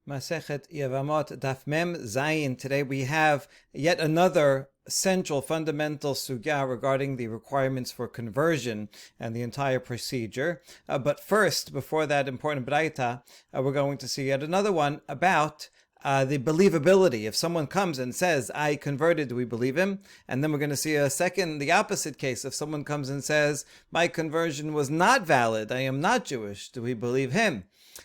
Masechet Yevamot Daf Mem Zayin. Today we have yet another central fundamental sugya regarding the requirements for conversion and the entire procedure. But first, before that important braita, we're going to see yet another one about the believability. If someone comes and says, I converted, do we believe him? And then we're going to see a second, the opposite case. If someone comes and says, my conversion was not valid, I am not Jewish, do we believe him?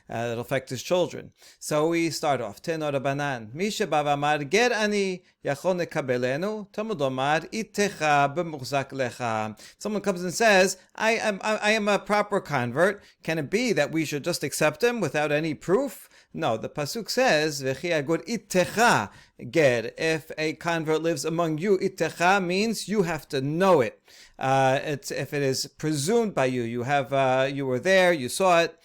It'll affect his children. So we start off. Tenor Rabanan. Misha bavamar ger ani yachon nekabelenu. Talmud omar itecha b'muchzak lecha. Someone comes and says, I am a proper convert. Can it be that we should just accept him without any proof? No, the pasuk says, "V'chi agur itecha ger." If a convert lives among you, itecha means you have to know it. If it is presumed by you, you were there, you saw it,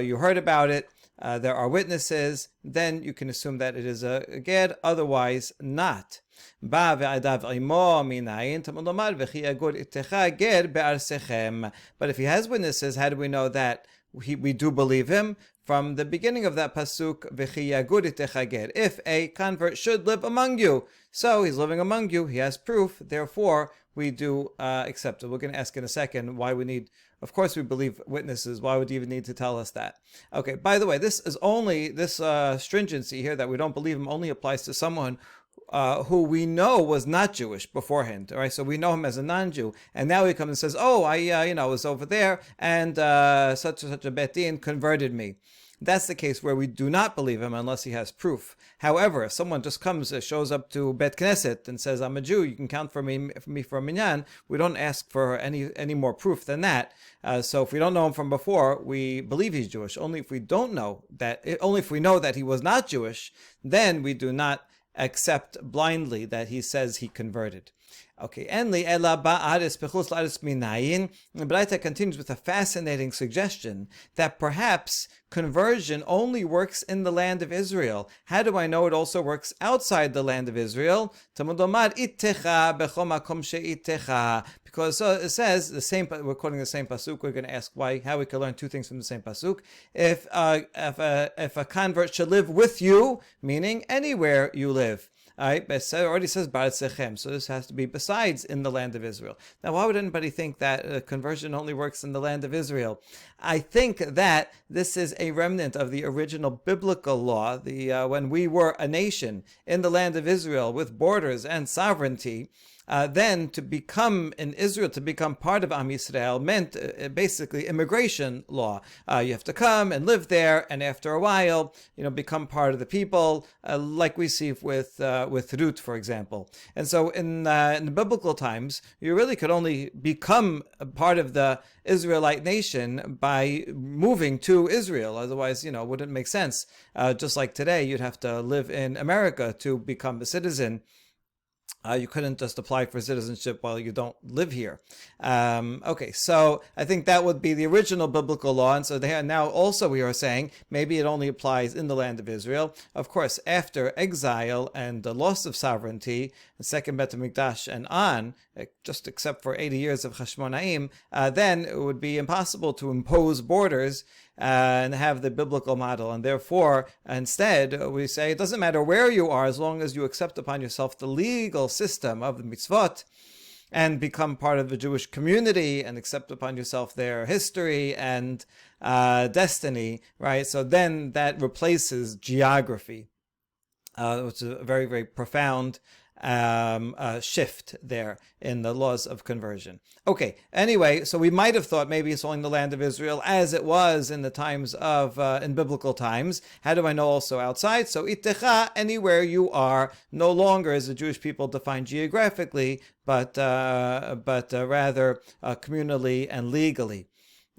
you heard about it. There are witnesses. Then you can assume that it is a ger. Otherwise, not. But if he has witnesses, how do we know that we do believe him? From the beginning of that pasuk, if a convert should live among you, so he's living among you, he has proof, therefore we do accept it. We're going to ask in a second why we need, of course we believe witnesses, why would you even need to tell us that? Okay, by the way, this stringency here that we don't believe him only applies to someone who we know was not Jewish beforehand. All right, so we know him as a non-Jew, and now he comes and says, "Oh, I was over there, and such and such a bet din converted me." That's the case where we do not believe him unless he has proof. However, if someone just shows up to Bet Knesset and says, "I'm a Jew, you can count for me for a minyan," we don't ask for any more proof than that. So if we don't know him from before, we believe he's Jewish. Only if we know that he was not Jewish, then we do not accept blindly that he says he converted. Okay, Enli ela ba'aris bechutz la'aris minayin. The Braita continues with a fascinating suggestion that perhaps conversion only works in the land of Israel. How do I know it also works outside the land of Israel? Talmud omar ittecha bechol makom she'ittecha. Because it says we're quoting the same pasuk. We're going to ask how we can learn two things from the same pasuk. If a convert should live with you, meaning anywhere you live. Alright, but it already says Ba'aretz Sechem, so this has to be besides in the land of Israel. Now, why would anybody think that conversion only works in the land of Israel? I think that this is a remnant of the original biblical law, when we were a nation in the land of Israel with borders and sovereignty. Then to become in Israel, to become part of Am Yisrael, meant basically immigration law. You have to come and live there, and after a while, become part of the people, like we see with Ruth, for example. And so in the biblical times, you really could only become a part of the Israelite nation by moving to Israel. Otherwise, it wouldn't make sense. Just like today, you'd have to live in America to become a citizen. You couldn't just apply for citizenship while you don't live here. Okay, so I think that would be the original biblical law. And so now also we are saying maybe it only applies in the land of Israel. Of course, after exile and the loss of sovereignty, the second Bet HaMikdash and on, just except for 80 years of Hashmonaim, then it would be impossible to impose borders and have the biblical model. And therefore, instead, we say it doesn't matter where you are as long as you accept upon yourself the legal system of the mitzvot and become part of the Jewish community and accept upon yourself their history and destiny, right? So then that replaces geography, which is a very, very profound shift there in the laws of conversion. Okay, anyway, so we might have thought maybe it's only in the land of Israel as it was in the times of, in biblical times. How do I know also outside? So ittecha, anywhere you are, no longer is the Jewish people defined geographically, but rather communally and legally.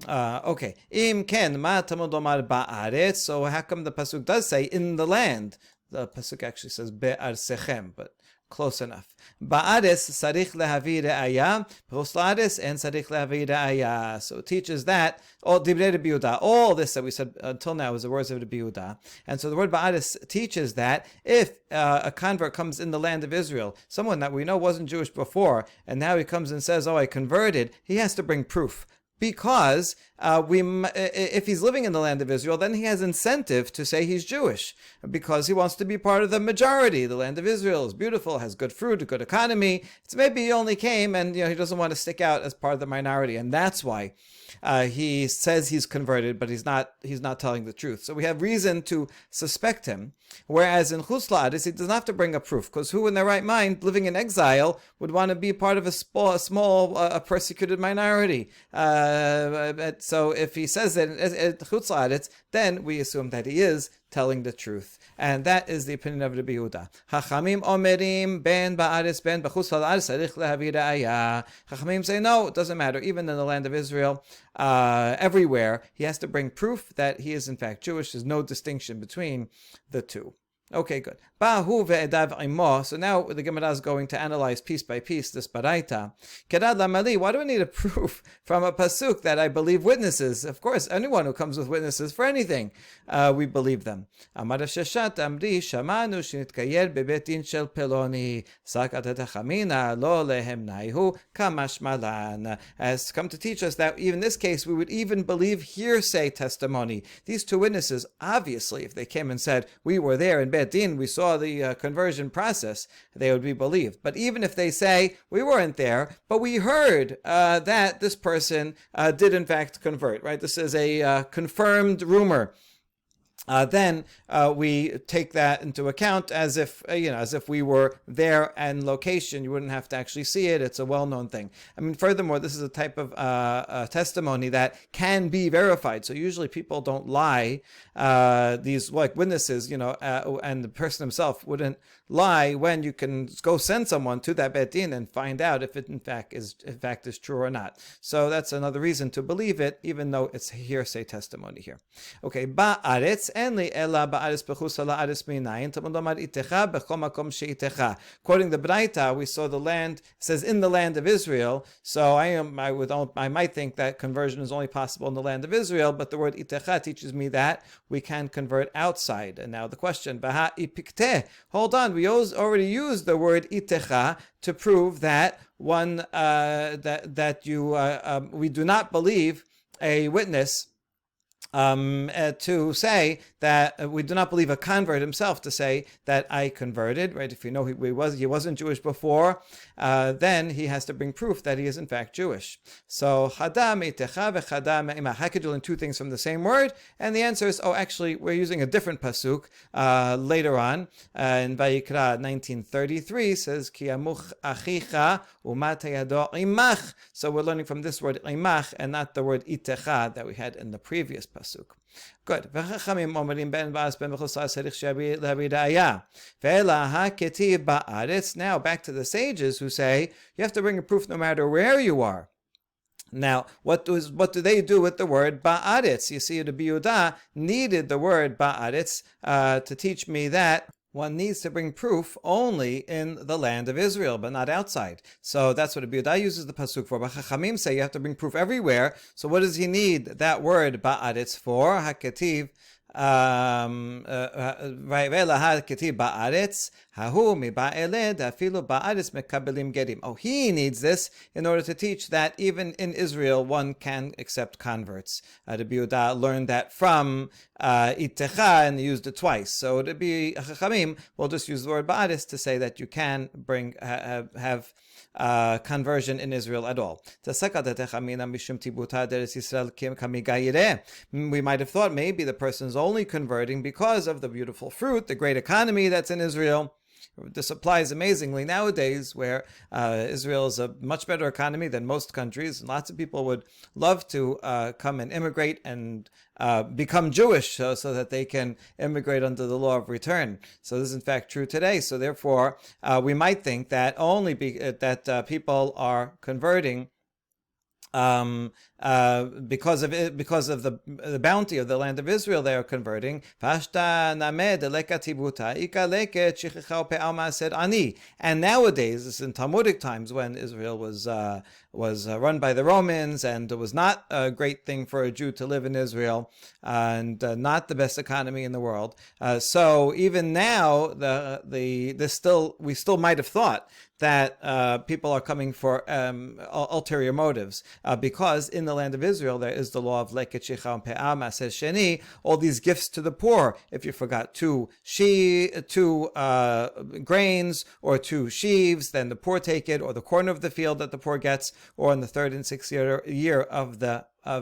Okay, im ken ma tamud omar ba'aretz. So how come the pasuk does say in the land? The pasuk actually says be'ar sechem, but close enough. Ba'aretz sarich lehavi re'aya, pros la'aretz en sarich lehavi re'aya. So it teaches that all divrei Rabbi Yehuda, all this that we said until now is the words of Rabbi Yehuda. And so the word ba'aretz teaches that if a convert comes in the land of Israel, someone that we know wasn't Jewish before, and now he comes and says, "Oh, I converted," he has to bring proof. Because if he's living in the land of Israel, then he has incentive to say he's Jewish because he wants to be part of the majority. The land of Israel is beautiful, has good fruit, a good economy. It's maybe he only came and he doesn't want to stick out as part of the minority, and that's why he says he's converted, but he's not telling the truth. So we have reason to suspect him. Whereas in Chutz La'aretz, he doesn't have to bring a proof, because who in their right mind, living in exile, would want to be part of a small persecuted minority? So if he says that at Chutz La'aretz, then we assume that he is telling the truth. And that is the opinion of Rabbi Yehuda. Chachamim omerim ben ba'aretz ben b'chutz la'aretz tzarich lehavi ra'aya. Chachamim say no, it doesn't matter. Even in the land of Israel, everywhere, he has to bring proof that he is in fact Jewish. There's no distinction between the two. Okay, good. Ba'hu ve'edav imo. So now the Gemara is going to analyze piece by piece this baraita. Kedad lamali. Why do I need a proof from a pasuk that I believe witnesses? Of course, anyone who comes with witnesses for anything, we believe them. Amar sheshat amri shamanu shnitkayer bebetin shel peloni sakat etachamina lo lehem naihu kamash malan. Has come to teach us that even in this case we would even believe hearsay testimony. These two witnesses, obviously, if they came and said we were there in Bet Din, we saw the conversion process, they would be believed. But even if they say, we weren't there, but we heard that this person did in fact convert, right? This is a confirmed rumor. Then we take that into account as if we were there and location. You wouldn't have to actually see it. It's a well-known thing. I mean, furthermore, this is a type of testimony that can be verified. So usually people don't lie. These like witnesses, and the person himself wouldn't lie when you can go send someone to that Bet Din and find out if it in fact is true or not. So that's another reason to believe it, even though it's hearsay testimony here. Okay, ba'aretz en li ela ba'aretz b'chutz la'aretz minayin tamud lomar itecha b'chol makom she'itecha. Quoting the Braita, we saw the land says in the land of Israel. So I might think that conversion is only possible in the land of Israel, but the word itecha teaches me that we can convert outside. And now the question, baha ipikteh. Hold on, we already used the word itecha to prove that we do not believe a witness to say that we do not believe a convert himself to say that I converted, right? If you know he wasn't Jewish before, then he has to bring proof that he is in fact Jewish. So chada meitecha v'chada me'imah. How could you learn two things from the same word? And the answer is, actually, we're using a different pasuk later on in Vayikra 19:33 says ki amuch achicha umat hayado imach. So we're learning from this word imach and not the word itecha that we had in the previous pasuk. Good. Now back to the sages who say you have to bring a proof no matter where you are. Now, what do they do with the word ba'aretz? You see, the Yehuda needed the word ba'aretz to teach me that one needs to bring proof only in the land of Israel, but not outside. So that's what Rabbi Yehuda uses the pasuk for. But Chachamim say you have to bring proof everywhere. So what does he need that word ba'aretz for? Haketiv. Oh, he needs this in order to teach that even in Israel one can accept converts. Rabbi Yehuda learned that from Itecha and used it twice. So Rabbi Chachamim will just use the word ba'aretz to say that you can have conversion in Israel at all. We might have thought maybe the person is only converting because of the beautiful fruit, the great economy that's in Israel. This applies amazingly nowadays, where Israel is a much better economy than most countries. And lots of people would love to come and immigrate and become Jewish so that they can immigrate under the law of return. So this is in fact true today. So therefore, we might think that only that people are converting because of the bounty of the land of Israel, they are converting. And nowadays, this is in Talmudic times when Israel was run by the Romans, and it was not a great thing for a Jew to live in Israel, and not the best economy in the world. So even now, we still might have thought that people are coming for ulterior motives, because in in the land of Israel, there is the law of leket shecha and pe'ah ma'aser sheni, all these gifts to the poor. If you forgot two grains or 2 sheaves, then the poor take it, or the corner of the field that the poor gets, or in the 3rd and 6th year of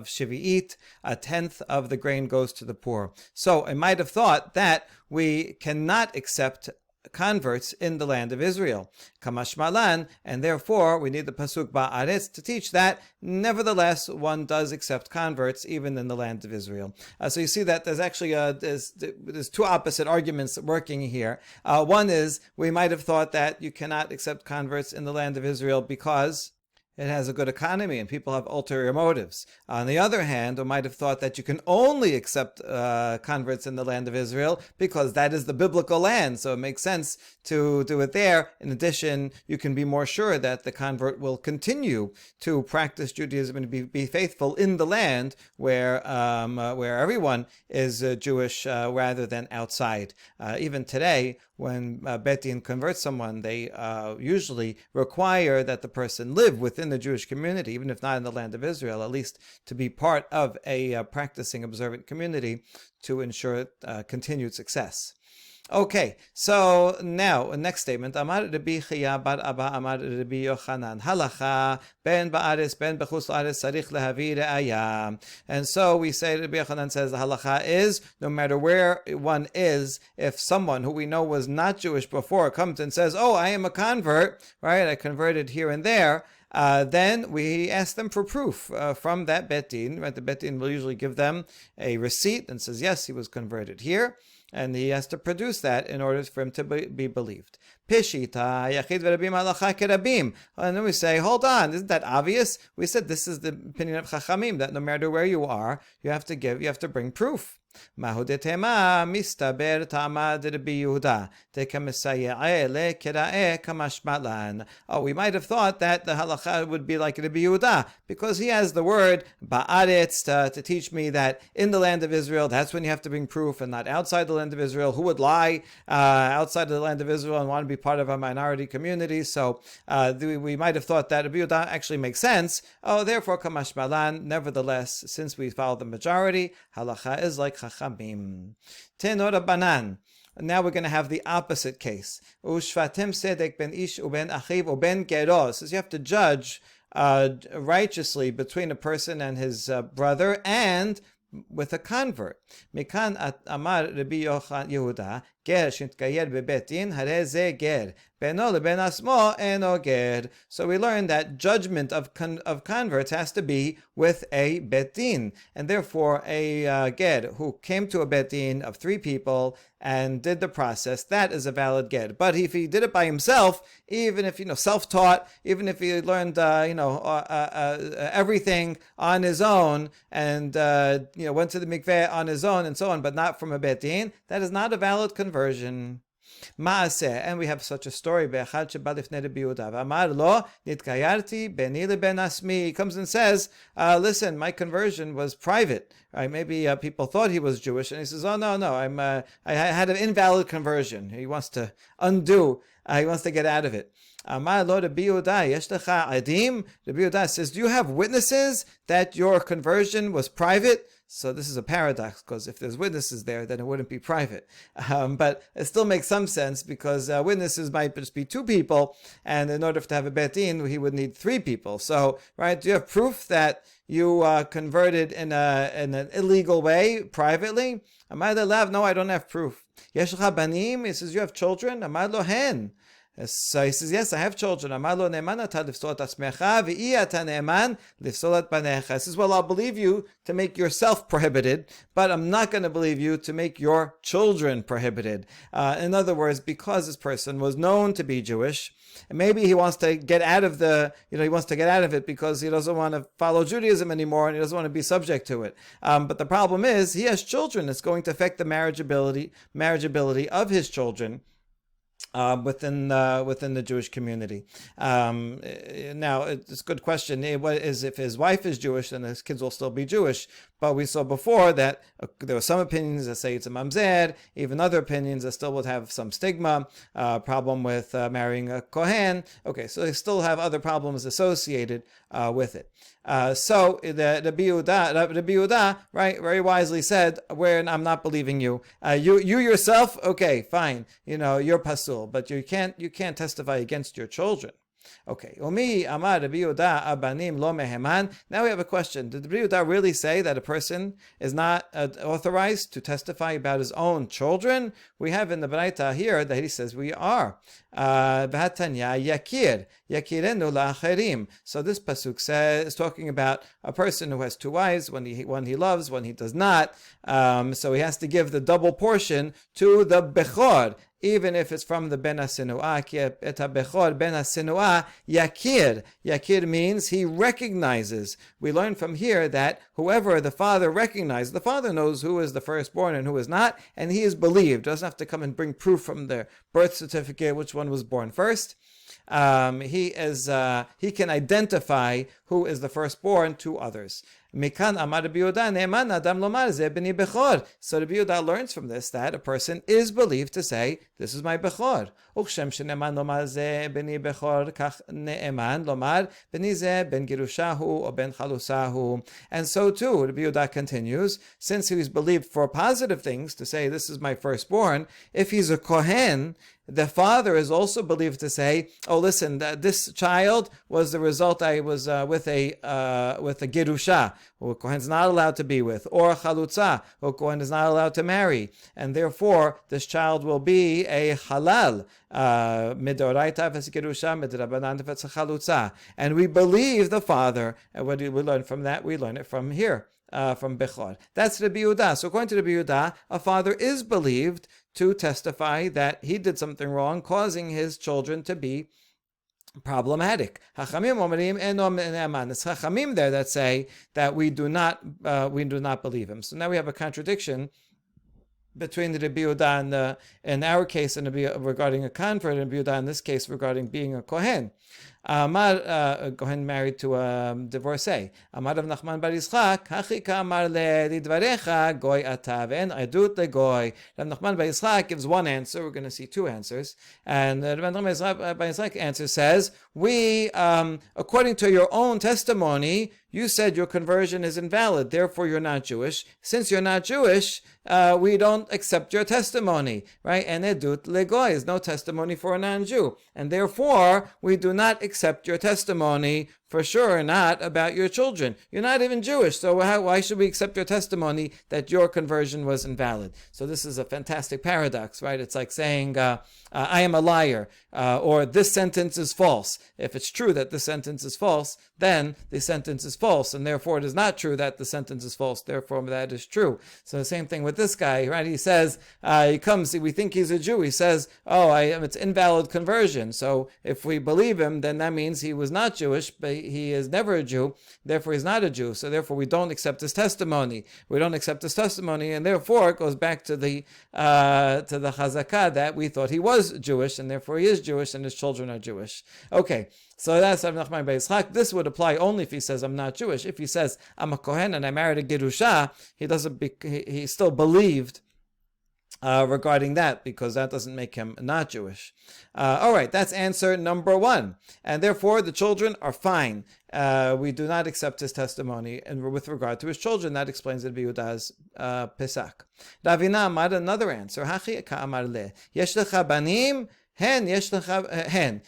Shavuot, a tenth of the grain goes to the poor. So I might have thought that we cannot accept converts in the land of Israel, Kamash Malan, and therefore we need the pasuk Ba'aretz to teach that nevertheless one does accept converts even in the land of Israel. So you see that there's actually there's 2 opposite arguments working here. One is we might have thought that you cannot accept converts in the land of Israel because it has a good economy and people have ulterior motives. On the other hand, we might have thought that you can only accept converts in the land of Israel because that is the biblical land, so it makes sense to do it there. In addition, you can be more sure that the convert will continue to practice Judaism and be faithful in the land where everyone is Jewish rather than outside. Even today, when Bet Din converts someone, they usually require that the person live within the Jewish community, even if not in the land of Israel, at least to be part of a practicing, observant community to ensure continued success. Okay, so now, next statement. Amar Rabbi Chiya bar Abba Amar Rabbi Yochanan Halacha ben ba'aretz ben b'chutz la'aretz tzarich lehavi re'aya. And so we say, Rabbi Yochanan says the halacha is, no matter where one is, if someone who we know was not Jewish before comes and says, oh, I am a convert, right, I converted here and there, then we ask them for proof from that Bet Din. Right? The Bet Din will usually give them a receipt and says, yes, he was converted here. And he has to produce that in order for him to be believed. Pishita, Yachid v'Rabim halacha kerabim. And then we say, hold on, isn't that obvious? We said this is the opinion of Chachamim, that no matter where you are, you have to bring proof. Mahudetema mistaber tamad Rabbi Yehuda tekamisaye le kerae kamashmalan. Oh, we might have thought that the halacha would be like Rabbi Yehuda because he has the word ba'aretz to teach me that in the land of Israel, that's when you have to bring proof, and not outside the land of Israel. Who would lie outside of the land of Israel and want to be part of a minority community? So we might have thought that Rabbi Yehuda actually makes sense. Oh, therefore kamashmalan. Nevertheless, since we follow the majority, halacha is like Chachamim. Tenor Banan. Now we're going to have the opposite case. Ushvatem sedek ben ish uben achiv uben gero. Says you have to judge righteously between a person and his brother and with a convert. Mikan amar Rabbi Yehuda ger shintkayer bebet din hare ze ger beno leben asmo eno ger. So we learned that judgment of converts has to be with a bet din, and therefore a ger who came to a bet din of 3 people and did the process, that is a valid ger. But if he did it by himself, even if self-taught, even if he learned everything on his own and went to the mikveh on his own and so on, but not from a bet din, that is not a valid conversion. Maaseh, and we have such a story. He comes and says, listen, my conversion was private. Right? Maybe people thought he was Jewish, and he says, oh, no, I had an invalid conversion. He wants to undo, he wants to get out of it. Amar lo Rabbi Yehuda, yesh lecha adim? Rabbi Yehuda says, do you have witnesses that your conversion was private? So this is a paradox, because if there's witnesses there, then it wouldn't be private. But it still makes some sense, because witnesses might just be 2 people, and in order to have a bet din, he would need 3 people. So, right, do you have proof that you converted in an illegal way, privately? Amar lo, no, I don't have proof. Yesh lecha banim? He says, you have children? Amar lo hen. So he says, yes, I have children. He says, well, I'll believe you to make yourself prohibited, but I'm not going to believe you to make your children prohibited. In other words, because this person was known to be Jewish, and maybe he wants to get out of it because he doesn't want to follow Judaism anymore and he doesn't want to be subject to it. But the problem is, he has children. It's going to affect the marriageability of his children within the Jewish community. Now, it's a good question. What is, if his wife is Jewish, then his kids will still be Jewish. But we saw before that there were some opinions that say it's a mamzer, even other opinions that still would have some stigma, problem with marrying a kohen. Okay, so they still have other problems associated with it. So the Rabbi Yehuda, right, very wisely said, I'm not believing you. You yourself, okay, fine, you're pasul, but you can't testify against your children. Okay. Yomi amar Rabbi Yehuda abanim lo meheman. Now we have a question. Did Rabbi Yehuda really say that a person is not authorized to testify about his own children? We have in the Baraita here that he says we are. V'hatanya yakir yakirenu la'acherim. So this pasuk is talking about a person who has two wives, one he loves, one he does not. So he has to give the double portion to the bechor, even if it's from the ben hasinua. Ki et habechor ben hasinua yakir. Yakir means he recognizes. We learn from here that whoever the father recognizes, the father knows who is the firstborn and who is not, and he is believed. Doesn't have to come and bring proof from their birth certificate which one was born first. He can identify who is the firstborn to others. Mikan amar Rabbi Yehuda ne'eman adam lomar ze b'ni bechor. So Rabbi Yehuda learns from this that a person is believed to say, "This is my bechor." Uchshem shene'eman lomar ze b'ni bechor kach ne'eman lomar b'ni ze ben girushahu or ben chalusahu. And so too, Rabbi Yehuda continues, since he was believed for positive things to say, "This is my firstborn," if he's a kohen, the father is also believed to say, "Oh, listen, this child was the result. I was with a girusha, who a kohen is not allowed to be with, or a chalutza, who a kohen is not allowed to marry, and therefore this child will be a halal midoraita v'girusha midrabanan v'chalutza." And we believe the father. And what do we learn from that? We learn it from here. From Bechor. That's Rabbi Yehuda. So according to Rabbi Yehuda, a father is believed to testify that he did something wrong, causing his children to be problematic. Hachamim omerim eno ne'aman. It's Hachamim there that say that we do not believe him. So now we have a contradiction between the Rabbi Yehuda and in our case and regarding a convert, and Rabbi Yehuda in this case regarding being a kohen. Kohen married to a divorcee. Amar Rav Nachman bar Yitzchak, Hachika amar lidvarecha goy ata ve'en adut legoy. Rav Nachman bar Yitzchak gives one answer. We're going to see two answers. And Rav Nachman bar Yitzchak answer says, we, according to your own testimony, you said your conversion is invalid, therefore you're not Jewish. Since you're not Jewish, we don't accept your testimony, right? And edut legoy is no testimony for a non-Jew. And therefore, we do not accept your testimony, for sure not about your children. You're not even Jewish, so why should we accept your testimony that your conversion was invalid? So this is a fantastic paradox, right? It's like saying, I am a liar, or this sentence is false. If it's true that this sentence is false, then the sentence is false, and therefore it is not true that the sentence is false, therefore that is true. So the same thing with this guy, right? He says, he comes, we think he's a Jew. He says, it's invalid conversion. So if we believe him, then that means he was not Jewish, but he is never a Jew, therefore he's not a Jew. So therefore we don't accept his testimony. We don't accept his testimony, and therefore it goes back to the chazakah that we thought he was Jewish, and therefore he is Jewish, and his children are Jewish. Okay, so that's Rav Nachman bar Yitzchak. This would apply only if he says I'm not Jewish. If he says I'm a kohen and I married a girusha, he still believed regarding that, because that doesn't make him not Jewish. All right, that's answer number one. And therefore, the children are fine. We do not accept his testimony. And with regard to his children, that explains Rabbi Yehuda's Pesach. Ravina amar another answer. Hachi ka'amar le. Yesh lecha banim. Hen, yesh lecha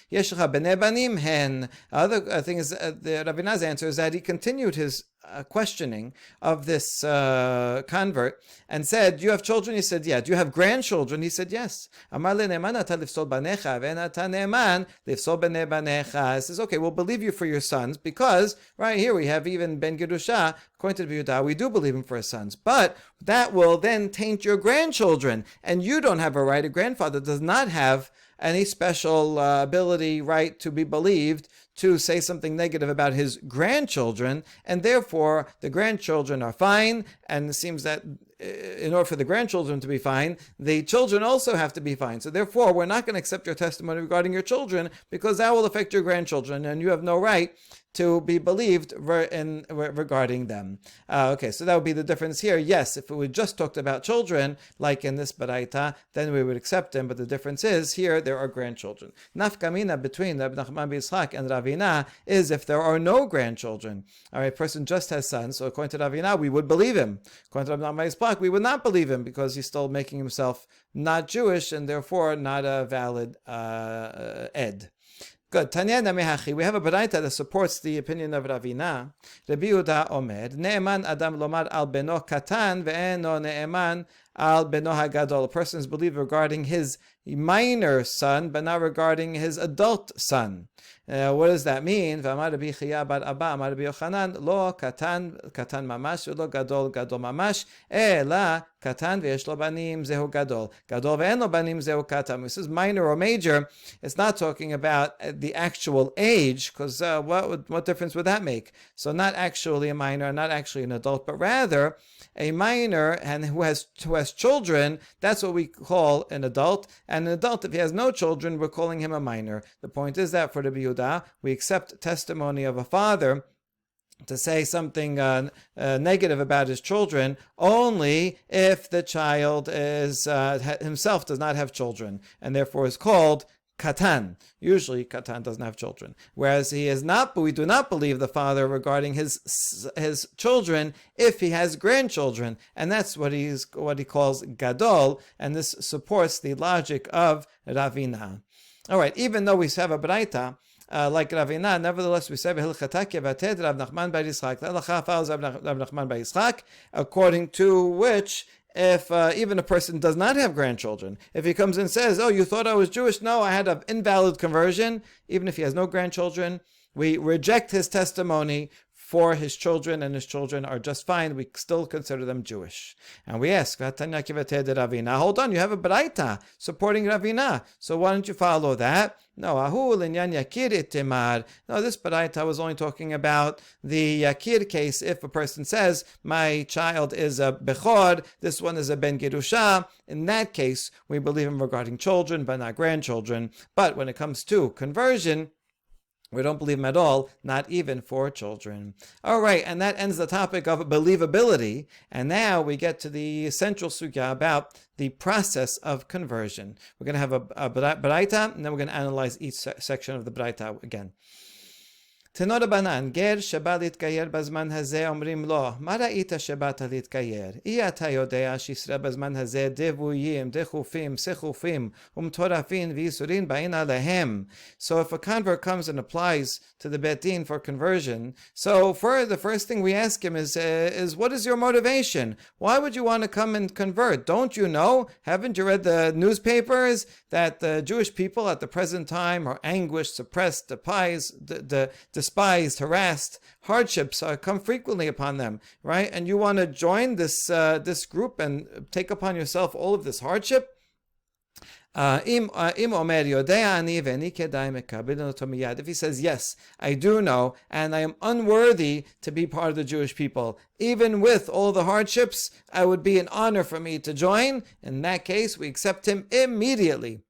bnei banim, hen. Other thing is, the Ravina's answer is that he continued his questioning of this convert and said, "Do you have children?" He said, "Yeah." "Do you have grandchildren?" He said, "Yes." Amar le ne'eman ata lifsol banecha ve'en ata ne'eman lifsol bnei banecha. He says, "Okay, we'll believe you for your sons, because right here we have even ben Gerusha, according to the Yehuda, we do believe him for his sons. But that will then taint your grandchildren, and you don't have a right. A grandfather does not have any special ability, right, to be believed to say something negative about his grandchildren, and therefore the grandchildren are fine, and it seems that in order for the grandchildren to be fine, the children also have to be fine. So therefore, we're not going to accept your testimony regarding your children, because that will affect your grandchildren, and you have no right to be believed regarding them. Okay, so that would be the difference here. Yes, if we just talked about children, like in this baraita, then we would accept him. But the difference is here there are grandchildren. Nafkamina between Rabbi Nachman ben Yitzchak and Ravina is if there are no grandchildren. All right, a person just has sons. So according to Ravina, we would believe him. According to Rabbi Nachman ben Yitzchak, we would not believe him because he's still making himself not Jewish and therefore not a valid ed. Good. Tanya Namehachi. We have a baraita that supports the opinion of Ravina. Rabbi Yehuda Omer, Ne'eman Adam Lomar al beno katan ve'eno ne'eman al beno hagadol. A person is believed regarding his minor son, but not regarding his adult son. What does that mean? V'amar Rabbi Chiya bar Abba, amar Rabbi Yochanan, lo katan mamash, ve'lo gadol mamash, ela katan ve'yesh lo banim zehu gadol ve'en lo banim zehu katan. This is minor or major. It's not talking about the actual age, because what difference would that make? So not actually a minor, not actually an adult, but rather a minor and who has children. That's what we call an adult. And an adult, if he has no children, we're calling him a minor. The point is that for the Yehuda, we accept testimony of a father to say something negative about his children only if the child is himself does not have children, and therefore is called Katan. Usually Katan doesn't have children. Whereas he is not, but we do not believe the father regarding his children if he has grandchildren. And that's what he calls Gadol, and this supports the logic of Ravina. All right, even though we have a Braita, like Ravina, nevertheless we say V'hilchata kevated Rav Nachman bar Yitzchak. The halacha follows Rav Nachman bar Yitzchak, according to which if even a person does not have grandchildren, if he comes and says, "Oh, you thought I was Jewish? No, I had an invalid conversion," even if he has no grandchildren, we reject his testimony for his children, and his children are just fine. We still consider them Jewish. And we ask, hold on, you have a Braita supporting Ravina, so why don't you follow that? No, no, this Braita was only talking about the Yakir case. If a person says, my child is a Bechor, this one is a Ben Gerusha, in that case, we believe him regarding children, but not grandchildren. But when it comes to conversion, we don't believe him at all, not even for children. All right, and that ends the topic of believability. And now we get to the central sugya about the process of conversion. We're going to have a Braita, and then we're going to analyze each section of the Braita again. תנו רבנן, גר שבא להתגייר בזמן הזה אומרים לו, מה ראית שבאת להתגייר? אי אתה יודע שישראל בזמן הזה דבויים, דחופים, סחופים, ומטורפים וייסורים באים עליהם. So if a convert comes and applies to the Bet Din for conversion, so the first thing we ask him is what is your motivation? Why would you want to come and convert? Don't you know? Haven't you read the newspapers that the Jewish people at the present time are anguished, suppressed, despised, harassed, hardships come frequently upon them, right? And you want to join this group and take upon yourself all of this hardship? If he says, yes, I do know, and I am unworthy to be part of the Jewish people, even with all the hardships, it would be an honor for me to join. In that case, we accept him immediately.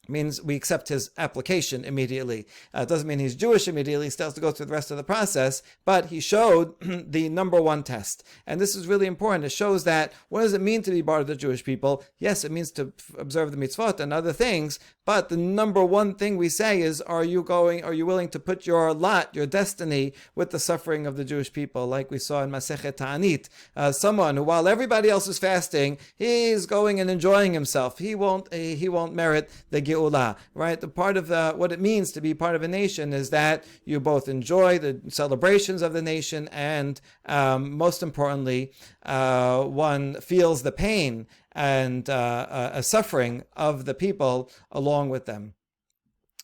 Means we accept his application immediately. It doesn't mean he's Jewish immediately. He still has to go through the rest of the process, but he showed the number one test. And this is really important. It shows that what does it mean to be part of the Jewish people? Yes, it means to observe the mitzvot and other things, but the number one thing we say is, are you willing to put your lot, your destiny, with the suffering of the Jewish people? Like we saw in Masechet Ta'anit, someone who, while everybody else is fasting, he's going and enjoying himself. He won't merit the Geula, right? The part of what it means to be part of a nation is that you both enjoy the celebrations of the nation, and most importantly, one feels the pain and a suffering of the people along with them.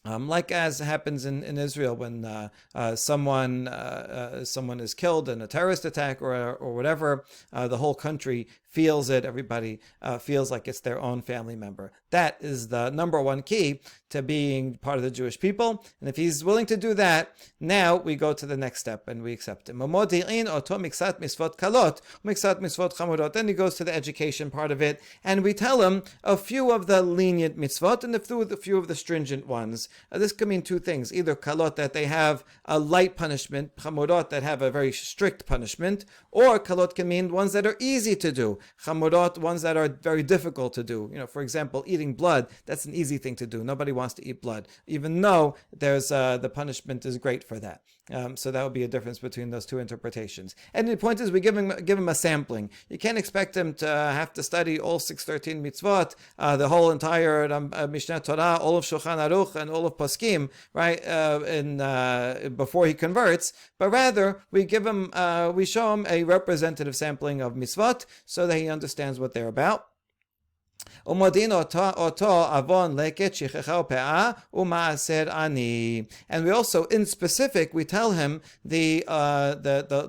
Like as happens in Israel when someone is killed in a terrorist attack or whatever, the whole country feels it. Everybody feels like it's their own family member. That is the number one key to being part of the Jewish people. And if he's willing to do that, now we go to the next step and we accept him. Then he goes to the education part of it, and we tell him a few of the lenient mitzvot and a few of the stringent ones. This could mean two things: either kalot, that they have a light punishment, chamurot, that have a very strict punishment, or kalot can mean ones that are easy to do, chamurot, ones that are very difficult to do. For example, eating blood, that's an easy thing to do. Nobody wants to eat blood, even though there's the punishment is great for that. So that would be a difference between those two interpretations. And the point is, we give him a sampling. You can't expect him to have to study all 613 mitzvot, the whole entire Mishneh Torah, all of Shulchan Aruch, and all of Poskim, right? Before he converts, but rather we show him a representative sampling of mitzvot so that he understands what they're about. And we also, in specific, we tell him the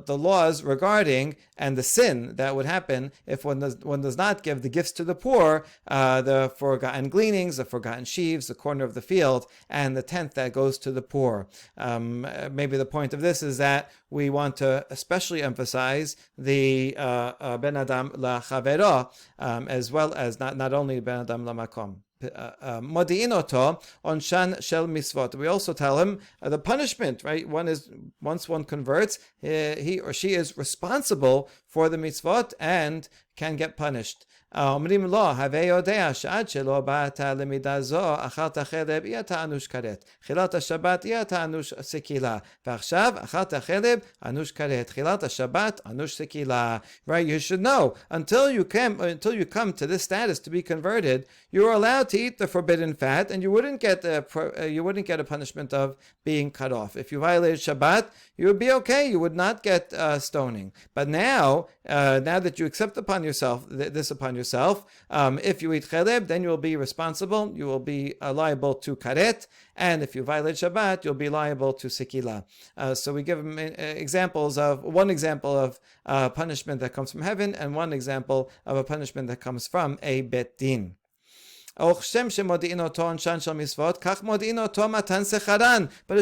laws regarding and the sin that would happen if one does not give the gifts to the poor, the forgotten gleanings, the forgotten sheaves, the corner of the field, and the tenth that goes to the poor. Maybe the point of this is that we want to especially emphasize the ben adam la chavero, as well as not only ben adam la makom. Modi'in oto onshan shel misvot. We also tell him the punishment, right? Once one converts, he or she is responsible for the mitzvot and can get punished. אומרים לו, הווה יודע שעד שלא באת למידה זו, אכלת חלב, יהיה תענוש כרת. חילת השבת, יהיה תענוש סקילה. ועכשיו, אכלת חלב, ענוש כרת. חילת השבת, ענוש סקילה. Right, you should know, until you come to this status to be converted, you are allowed to eat the forbidden fat, and you wouldn't get a punishment of being cut off. If you violated Shabbat, you would be okay. You would not get stoning. But now that you accept this upon yourself, if you eat cheleb, then you will be responsible. You will be liable to karet, and if you violate Shabbat, you'll be liable to sikila. So we give him one example of punishment that comes from heaven, and one example of a punishment that comes from a bet din. But it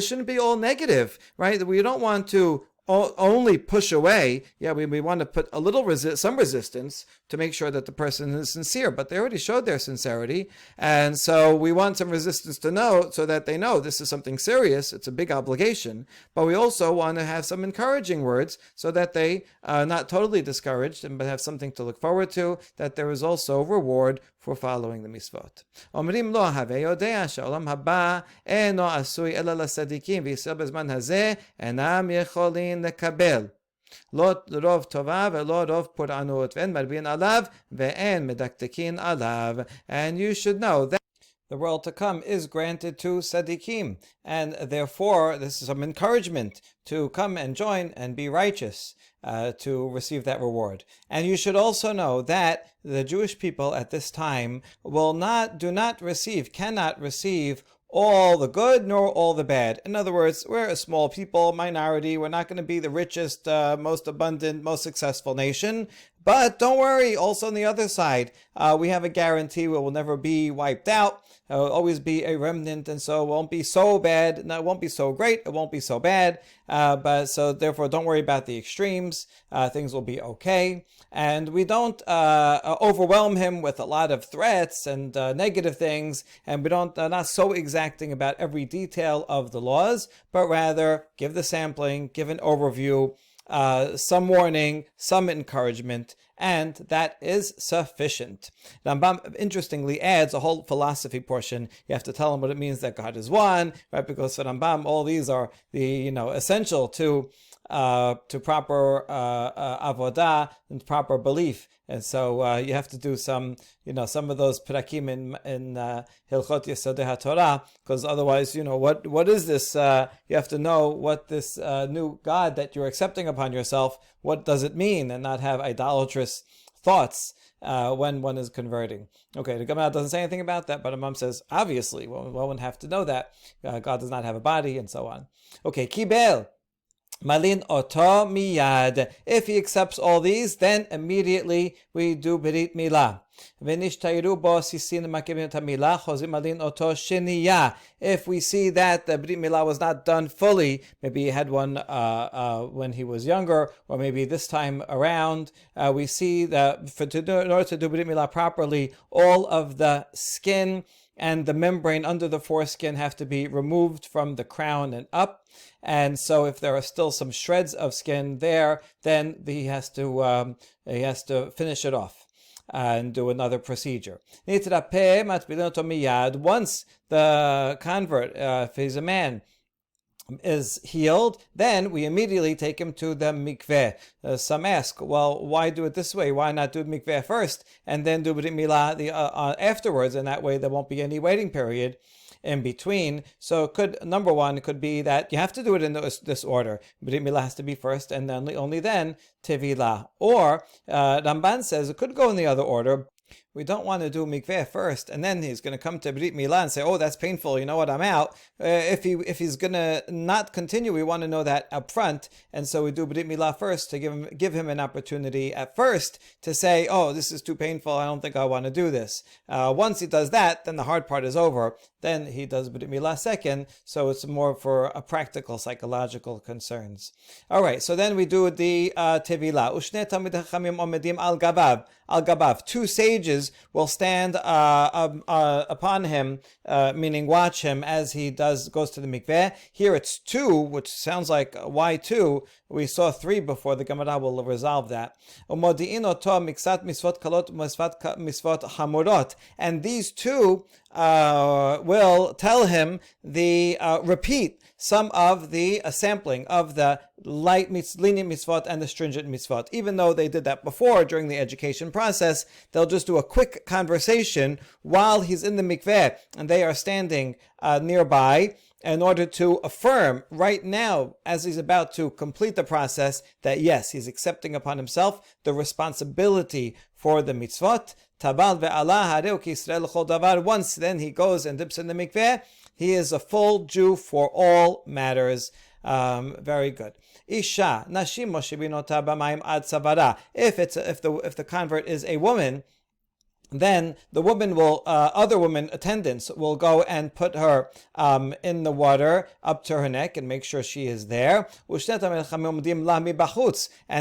shouldn't be all negative, right? We don't want to only push away. Yeah, we want to put a little some resistance to make sure that the person is sincere, but they already showed their sincerity, and so we want some resistance to know, so that they know this is something serious, it's a big obligation, but we also want to have some encouraging words so that they are not totally discouraged, but have something to look forward to, that there is also reward for following the mitzvot. אומרים לו, הווה יודע שהעולם הבא אינו עשוי אלא לצדיקים, וישראל בזמן הזה אינם יכולים לקבל. לא רוב טובה ולא רוב פורענות, ואין מרבין עליו ואין מדקדקין עליו. And you should know that the world to come is granted to tzaddikim, and therefore this is some encouragement to come and join and be righteous, to receive that reward. And you should also know that the Jewish people at this time cannot receive all the good nor all the bad. In other words, we're a small people, minority. We're not going to be the richest, most abundant, most successful nation. But don't worry, also on the other side, we have a guarantee we will never be wiped out. There will always be a remnant, and so it won't be so bad. No, it won't be so great. It won't be so bad. But so therefore, don't worry about the extremes. Things will be okay. And we don't overwhelm him with a lot of threats and negative things, and we don't not so exacting about every detail of the laws, but rather give the sampling, give an overview, some warning, some encouragement, and that is sufficient. Rambam interestingly adds a whole philosophy portion. You have to tell him what it means that God is one, right? Because for Rambam, all these are the essential to proper avodah and proper belief. And so you have to do some of those perakim in Hilchot Yesodei HaTorah, because otherwise, what is this? You have to know what this new God that you're accepting upon yourself, what does it mean, and not have idolatrous thoughts when one is converting. Okay, the Gemara doesn't say anything about that, but Imam says, obviously, one would have to know that. God does not have a body, and so on. Okay, Kibel. Malin oto miyad. If he accepts all these, then immediately we do Brit Milah. If we see that the Brit Milah was not done fully, maybe he had one when he was younger, or maybe this time around, we see that in order to do Brit Milah properly, all of the skin and the membrane under the foreskin have to be removed from the crown and up. And so if there are still some shreds of skin there, then he has to finish it off and do another procedure. Once the convert, if he's a man, is healed, then we immediately take him to the mikveh. Some ask, well, why do it this way? Why not do mikveh first and then do Brit Milah afterwards? And that way there won't be any waiting period in between. So number one could be that you have to do it in this order. Brit Milah has to be first, and then only then Tevilah. Or Ramban says it could go in the other order. We don't want to do mikveh first, and then he's going to come to Brit Milah and say, "Oh, that's painful. You know what? I'm out." If he's going to not continue, we want to know that up front, and so we do Brit Milah first to give him an opportunity at first to say, "Oh, this is too painful. I don't think I want to do this." Once he does that, then the hard part is over. Then he does Brit Milah second, so it's more for a practical, psychological concerns. All right, so then we do the Tevilah. Ushne Talmidei Chachamim omedim al gabav. Two sages will stand upon him, meaning watch him as he goes to the mikveh. Here it's two, which sounds like why two? We saw three before. The Gemara will resolve that. And these two will tell him repeat some of the sampling of the lenient mitzvot and the stringent mitzvot. Even though they did that before during the education process, they'll just do a quick conversation while he's in the mikveh and they are standing nearby, in order to affirm right now, as he's about to complete the process, that yes, he's accepting upon himself the responsibility for the mitzvot. Once then he goes and dips in the mikveh, he is a full Jew for all matters. Very good. Isha nashim moshibinota b'mayim ad savara. If the convert is a woman, then the woman other women attendants will go and put her in the water up to her neck and make sure she is there. And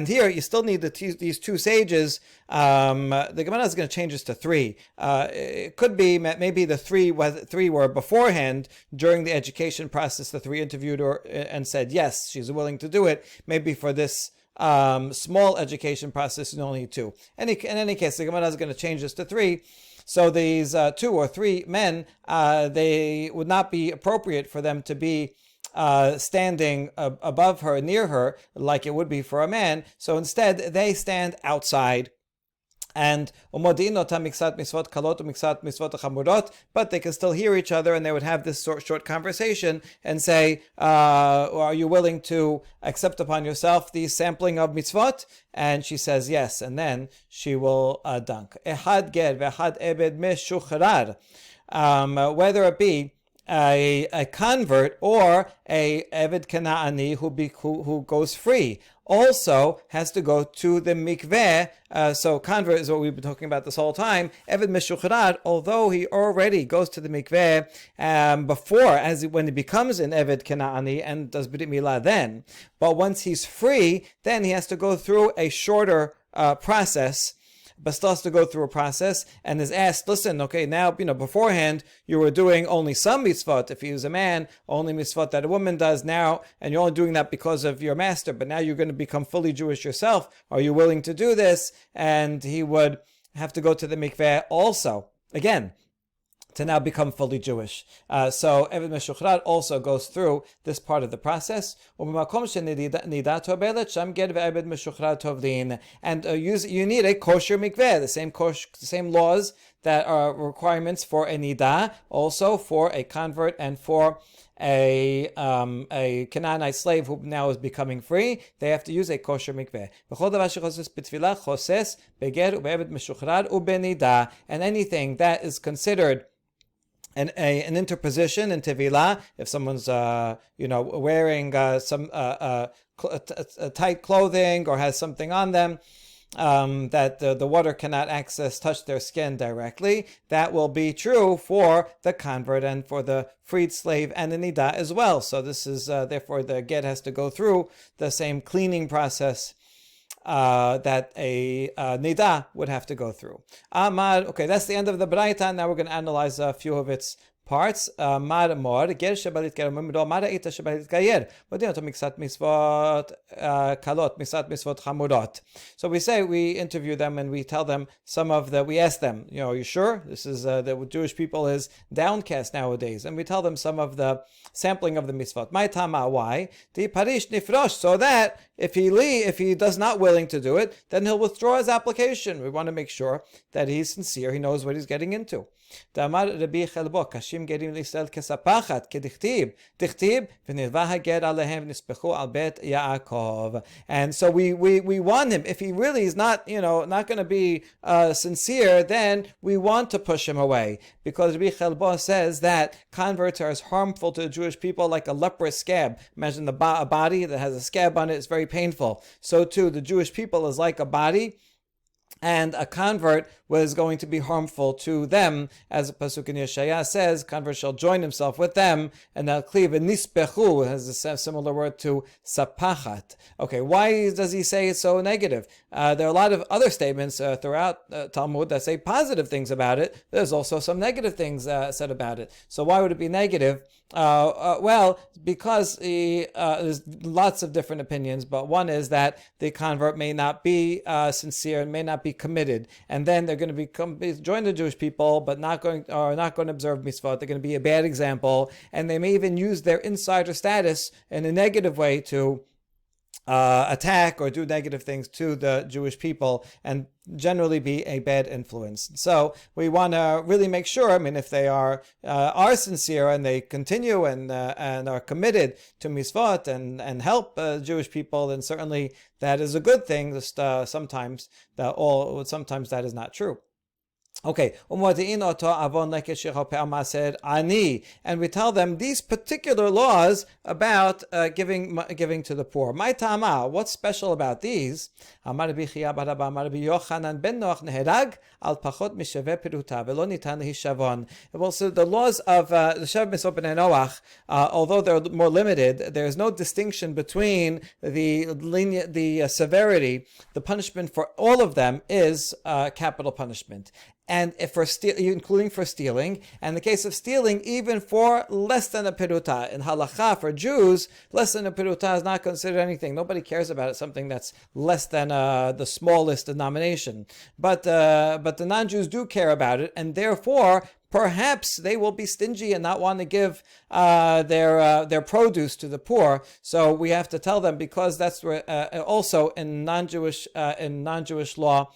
here you still need these two sages. The Gemara is going to change this to three. It could be maybe the three were beforehand during the education process. The three interviewed her and said yes, she's willing to do it. Maybe for this small education process is only two. In any case, the Gemara is going to change this to three. So these 2 or 3 men, they would not be appropriate for them to be standing above her, near her, like it would be for a man. So instead, they stand outside. And but they can still hear each other, and they would have this short conversation and say, are you willing to accept upon yourself the sampling of mitzvot? And she says yes, and then she will dunk. Whether it be a convert or a Eved Kana'ani who goes free, also has to go to the mikveh. So convert is what we've been talking about this whole time. Eved Meshuchrar, although he already goes to the mikveh before, when he becomes an Eved Kana'ani and does Brit Milah then. But once he's free, then he has to go through a shorter process. But still has to go through a process and is asked, listen, okay, now, beforehand, you were doing only some mitzvot. If he was a man, only mitzvot that a woman does now, and you're only doing that because of your master, but now you're going to become fully Jewish yourself. Are you willing to do this? And he would have to go to the mikveh also. Again, to now become fully Jewish. So Eved Meshuchrar also goes through this part of the process. And you need a kosher mikveh, the same laws that are requirements for a nidah, also for a convert and for a Canaanite slave who now is becoming free. They have to use a kosher mikveh. And anything that is considered an interposition in tevilah. If someone's wearing some tight clothing or has something on them that the water cannot touch their skin directly, that will be true for the convert and for the freed slave and the nidah as well. So this is therefore the get has to go through the same cleaning process that a nidah would have to go through. Okay, that's the end of the Braita. Now we're going to analyze a few of its parts. Mar mor ger shabalit ger mimdo mar ita shabalit gayer. Modin to mixat misvot kalot mixat misvot chamurot. So we interview them and we tell them we ask them, are you sure this is the Jewish people is downcast nowadays? And we tell them some of the sampling of the mitzvot. My tama, why? Di parish nifrosh, so that if he does not willing to do it, then he'll withdraw his application. We want to make sure that he's sincere, he knows what he's getting into. Damar Rabbi Chelbo, Kashim Gerim Lisel Kesapachat, Kedichtib, Dichtib, V'nirvaha Ger Alehem Nispechu Al Bet Yaakov. And so we want him, if he really is not going to be sincere, then we want to push him away. Because Rabbi Chelbo says that converts are as harmful to the Jewish people like a leprous scab. Imagine a body that has a scab on it, it's very painful. So too, the Jewish people is like a body, and a convert was going to be harmful to them. As the pasuk in Yeshaya says, convert shall join himself with them, and they'll cleave. And nispechu has a similar word to sapachat. Okay, why does he say it's so negative? There are a lot of other statements throughout Talmud that say positive things about it. There's also some negative things said about it. So why would it be negative? Well, because there's lots of different opinions, but one is that the convert may not be sincere and may not be committed, and then they're going to join the Jewish people, but not going to observe mitzvot. They're going to be a bad example, and they may even use their insider status in a negative way to attack or do negative things to the Jewish people and generally be a bad influence. So we want to really make sure, if they are sincere and they continue and are committed to mitzvot and help Jewish people, then certainly that is a good thing. Just sometimes that is not true. Okay, and we tell them these particular laws about giving to the poor. My tama, what's special about these? Well, so the laws of the Shev Misot B'nai Noach, although they're more limited, there is no distinction between the severity. The punishment for all of them is capital punishment. And if including for stealing, and in the case of stealing, even for less than a peruta. In halacha, for Jews, less than a peruta is not considered anything. Nobody cares about it, something that's less than the smallest denomination. But the non-Jews do care about it, and therefore, perhaps they will be stingy and not want to give their produce to the poor. So we have to tell them, because that's where also in non-Jewish law.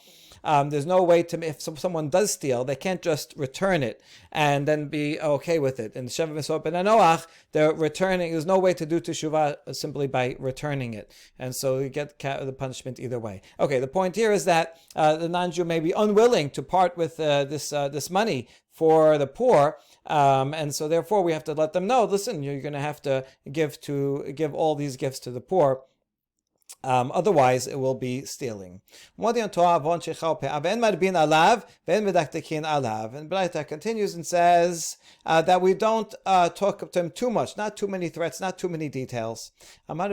There's no way to, if someone does steal, they can't just return it and then be okay with it. In Shev Misot B'nai Noach, there's no way to do teshuvah simply by returning it. And so you get the punishment either way. Okay, the point here is that the non-Jew may be unwilling to part with this money for the poor, and so therefore we have to let them know, listen, you're going to have to give all these gifts to the poor. Otherwise, it will be stealing. And Braita continues and says that we don't talk to him too much, not too many threats, not too many details. We learn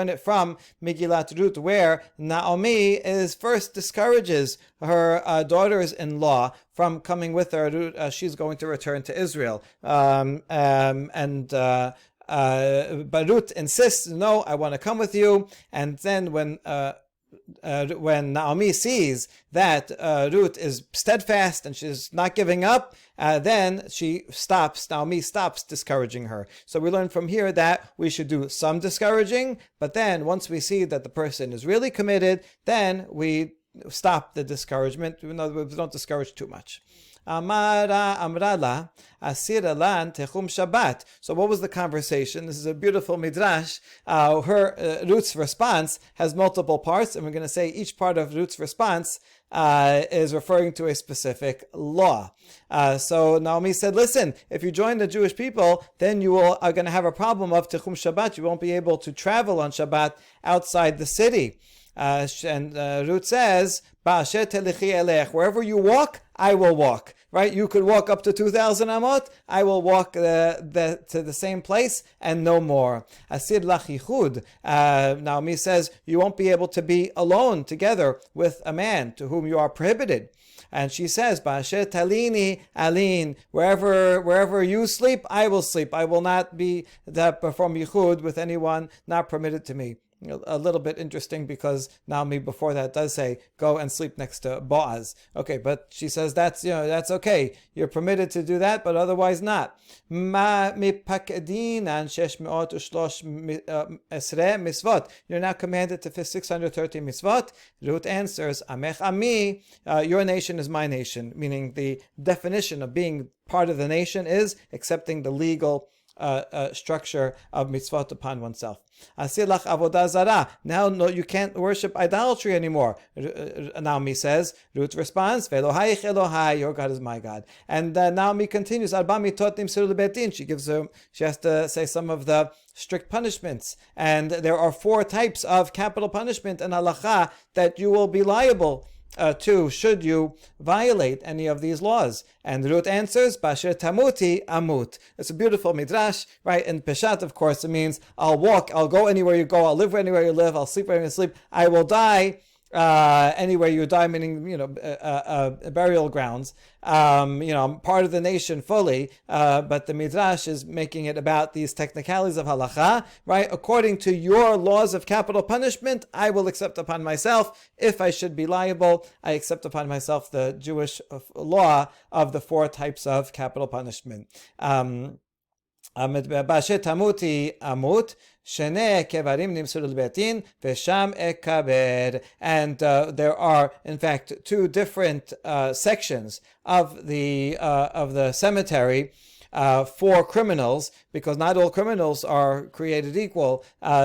it from Megillat Ruth, where Naomi first discourages her daughters-in-law from coming with her. She's going to return to Israel. But Ruth insists, no, I want to come with you. And then when Naomi sees that Ruth is steadfast and she's not giving up, then Naomi stops discouraging her. So we learn from here that we should do some discouraging, but then once we see that the person is really committed, then we stop the discouragement. In other words, don't discourage too much. Amara Amrala Asira Lan Techum Shabbat. So what was the conversation? This is a beautiful midrash. Ruth's response has multiple parts, and we're going to say each part of Ruth's response is referring to a specific law. So Naomi said, listen, if you join the Jewish people, then you are going to have a problem of Techum Shabbat. You won't be able to travel on Shabbat outside the city. And Ruth says, wherever you walk, I will walk. Right? You could walk up to 2,000 amot. I will walk to the same place and no more. Asir lachichud. Naomi says, you won't be able to be alone together with a man to whom you are prohibited. And she says, Ba'asher talini alin, wherever you sleep, I will sleep. I will not be perform yichud with anyone not permitted to me. A little bit interesting because Naomi before that does say, go and sleep next to Boaz. Okay, but she says that's okay. You're permitted to do that, but otherwise not. You're now commanded to 630 mitzvot. Ruth answers, Amech ami, your nation is my nation, meaning the definition of being part of the nation is accepting the legal structure of mitzvot upon oneself. Asilach avodah zara. Now, no, you can't worship idolatry anymore. Naomi says. Ruth responds, "Velohayich Elohai, your God is my God." And Naomi continues, "Arba mitot nimseru lebetin." She has to say some of the strict punishments, and there are 4 types of capital punishment in halacha that you will be liable to should you violate any of these laws. And Ruth answers, Basher tamuti amut. It's a beautiful midrash, right? And Peshat, of course, it means I'll walk, I'll go anywhere you go, I'll live anywhere you live, I'll sleep wherever you sleep, I will die anywhere you die, meaning, burial grounds. I'm part of the nation fully, but the Midrash is making it about these technicalities of halacha, right? According to your laws of capital punishment, I will accept upon myself, if I should be liable, I accept upon myself the Jewish law of the 4 types of capital punishment. Bashet tamuti amut, shene kevarim nimsur betin, vesham ekaber. And there are, in fact, 2 different sections of the cemetery for criminals, because not all criminals are created equal.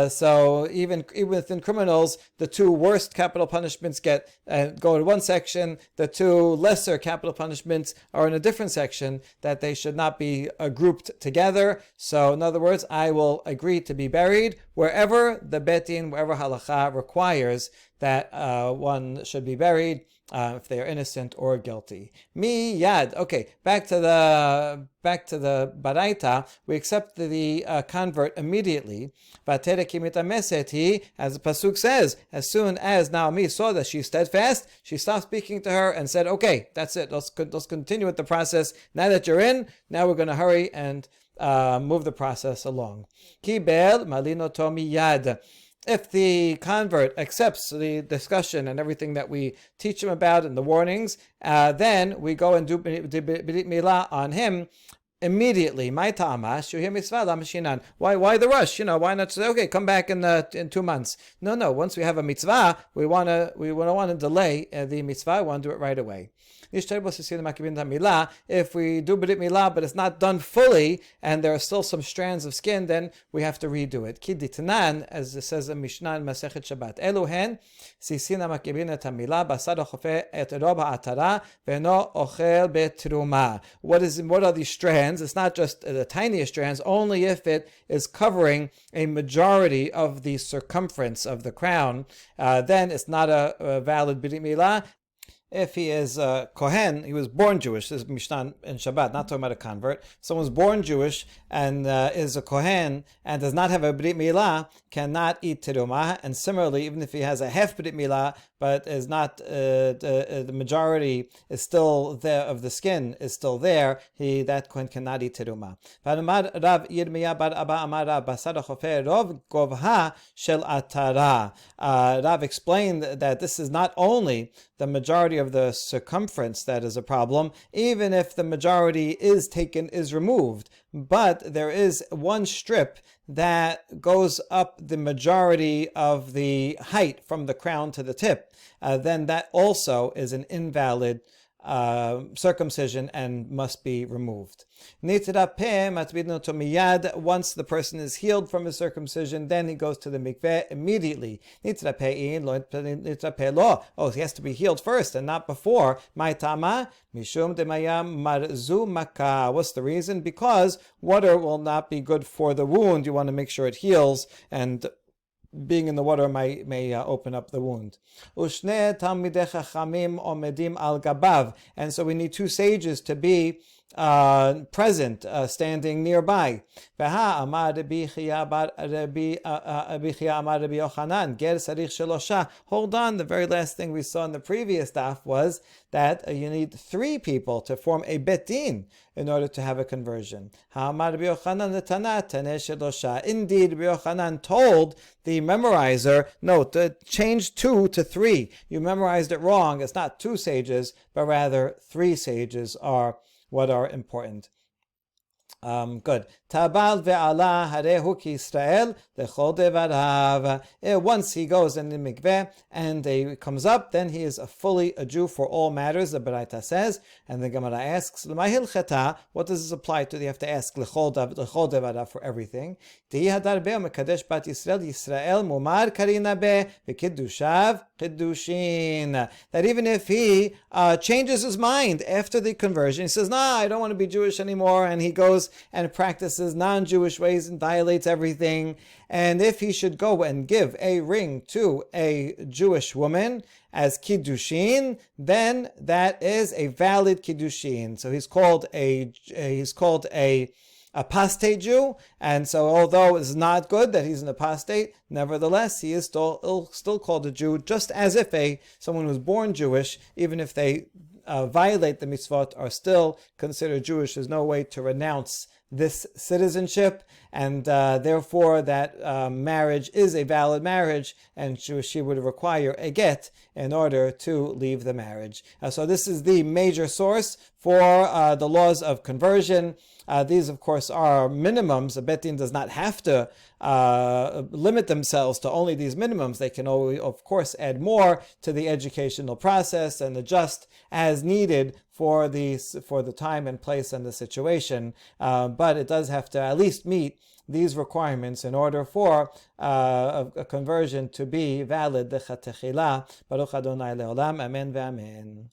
So even within criminals, the 2 worst capital punishments go to one section. The 2 lesser capital punishments are in a different section, that they should not be grouped together. So in other words, I will agree to be buried wherever the betin, wherever halacha requires that one should be buried, if they are innocent or guilty. Mi yad. Okay, back to the baraita. We accept the convert immediately. As the pasuk says, as soon as Naomi saw that she's steadfast, she stopped speaking to her and said, "Okay, that's it. Let's continue with the process. Now that you're in, now we're going to hurry and move the process along." Kibel malino tomi yad. If the convert accepts the discussion and everything that we teach him about and the warnings, then we go and do brit milah on him immediately. My ta'amash, you hear mitzvah lamashinan. Why the rush? Why not say, okay, come back in 2 months? No. Once we have a mitzvah, we don't want to delay the mitzvah. We want to do it right away. If we do brit milah, but it's not done fully, and there are still some strands of skin, then we have to redo it. Kiditanan, as it says in Mishnah in Masechet Shabbat, Eluhen sisina makibin et hamilah basar chofe et rob ha'atara ve'no ochel betruma. What are these strands? It's not just the tiniest strands, only if it is covering a majority of the circumference of the crown, then it's not a valid brit milah. If he is a Kohen, he was born Jewish. This is Mishnah in Shabbat, not talking about a convert. Someone's born Jewish and is a Kohen and does not have a Brit Milah, cannot eat terumah. And similarly, even if he has a half Brit Milah, but is not the majority is still there of the skin is still there, that Kohen cannot eat terumah. Rav explained that this is not only the majority of the circumference that is a problem, even if the majority is removed. But there is one strip that goes up the majority of the height from the crown to the tip. Then that also is an invalid circumcision and must be removed. Once the person is healed from his circumcision, then he goes to the mikveh immediately. Oh, he has to be healed first and not before. What's the reason? Because water will not be good for the wound. You want to make sure it heals, and being in the water may open up the wound. And so we need two sages to be present, standing nearby. Hold on, the very last thing we saw in the previous daf was that you need three people to form a bet din in order to have a conversion. Indeed, Rabbi Yochanan told the memorizer, no, to change 2 to 3. You memorized it wrong. It's not 2 sages, but rather 3 sages are what are important. Good. Tabal ve'ala harehu ki Israel lechol devarav. Once he goes in the mikveh and he comes up, then he is fully a Jew for all matters, the Baraita says. And the Gemara asks, L'mahilcheta, what does this apply to? You have to ask lechol devarav for everything. Tehi hadar be'o mekadesh bat Yisrael, Yisrael mumar karina be v'kiddushav kiddushin. That even if he changes his mind after the conversion, he says, nah, I don't want to be Jewish anymore, and he goes and practices non-Jewish ways and violates everything. And if he should go and give a ring to a Jewish woman as kiddushin, then that is a valid kiddushin. So he's called a apostate Jew, and so although it's not good that he's an apostate, nevertheless he is still called a Jew, just as if someone who's born Jewish, even if they violate the mitzvot, are still considered Jewish. There's no way to renounce this citizenship, and therefore that marriage is a valid marriage, and she would require a get in order to leave the marriage. So this is the major source for the laws of conversion. These, of course, are minimums. A bet din does not have to limit themselves to only these minimums. They can always, of course, add more to the educational process and adjust as needed for the time and place and the situation. But it does have to at least meet these requirements in order for a conversion to be valid. Baruch Adonai leolam. Amen ve'amen.